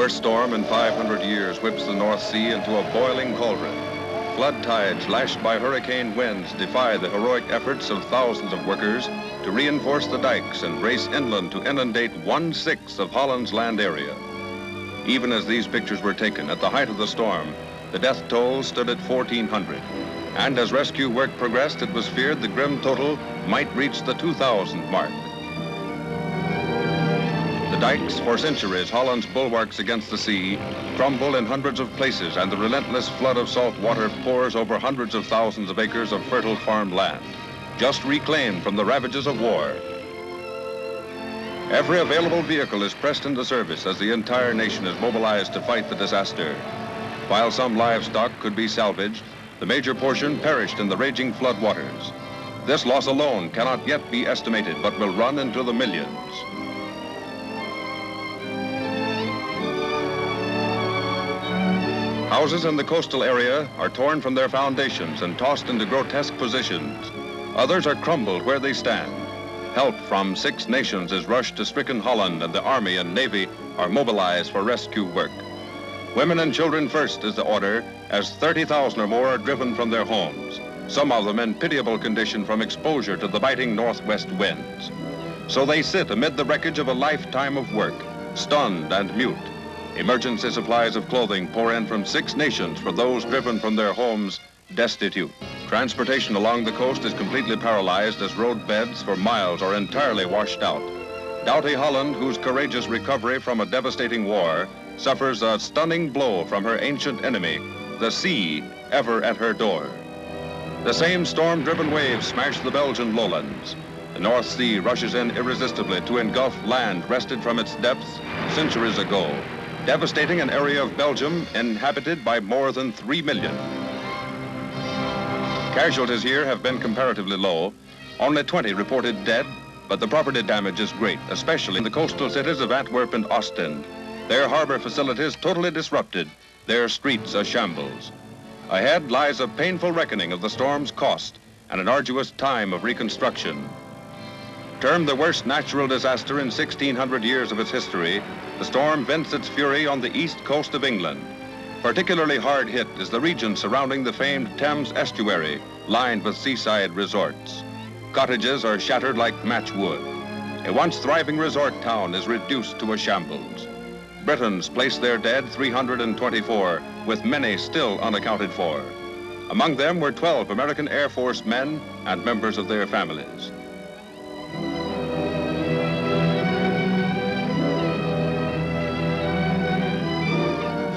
worst storm in 500 years whips the North Sea into a boiling cauldron. Flood tides lashed by hurricane winds defy the heroic efforts of thousands of workers to reinforce the dikes and race inland to inundate 1/6 of Holland's land area. Even as these pictures were taken at the height of the storm, the death toll stood at 1,400. And as rescue work progressed, it was feared the grim total might reach the 2,000 mark. The dikes, for centuries Holland's bulwarks against the sea, crumble in hundreds of places, and the relentless flood of salt water pours over hundreds of thousands of acres of fertile farmed land, just reclaimed from the ravages of war. Every available vehicle is pressed into service as the entire nation is mobilized to fight the disaster. While some livestock could be salvaged, the major portion perished in the raging flood waters. This loss alone cannot yet be estimated, but will run into the millions. Houses in the coastal area are torn from their foundations and tossed into grotesque positions. Others are crumbled where they stand. Help from 6 nations is rushed to stricken Holland, and the Army and Navy are mobilized for rescue work. Women and children first is the order, as 30,000 or more are driven from their homes, some of them in pitiable condition from exposure to the biting northwest winds. So they sit amid the wreckage of a lifetime of work, stunned and mute. Emergency supplies of clothing pour in from 6 nations for those driven from their homes destitute. Transportation along the coast is completely paralyzed as road beds for miles are entirely washed out. Doughty Holland, whose courageous recovery from a devastating war, suffers a stunning blow from her ancient enemy, the sea, ever at her door. The same storm-driven waves smash the Belgian lowlands. The North Sea rushes in irresistibly to engulf land wrested from its depths centuries ago, devastating an area of Belgium inhabited by more than 3 million. Casualties here have been comparatively low. Only 20 reported dead, but the property damage is great, especially in the coastal cities of Antwerp and Ostend. Their harbor facilities totally disrupted, their streets a shambles. Ahead lies a painful reckoning of the storm's cost and an arduous time of reconstruction. Termed the worst natural disaster in 1,600 years of its history, the storm vents its fury on the east coast of England. Particularly hard hit is the region surrounding the famed Thames estuary, lined with seaside resorts. Cottages are shattered like matchwood. A once thriving resort town is reduced to a shambles. Britons place their dead 324, with many still unaccounted for. Among them were 12 American Air Force men and members of their families.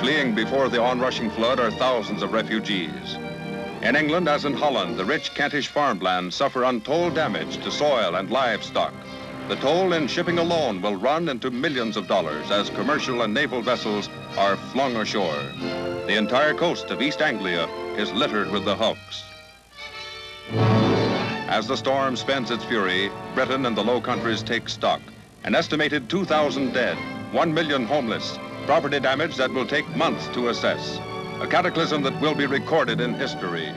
Fleeing before the onrushing flood are thousands of refugees. In England, as in Holland, the rich Kentish farmlands suffer untold damage to soil and livestock. The toll in shipping alone will run into millions of dollars as commercial and naval vessels are flung ashore. The entire coast of East Anglia is littered with the hulks. As the storm spends its fury, Britain and the Low Countries take stock. An estimated 2,000 dead, 1 million homeless, property damage that will take months to assess. A cataclysm that will be recorded in history.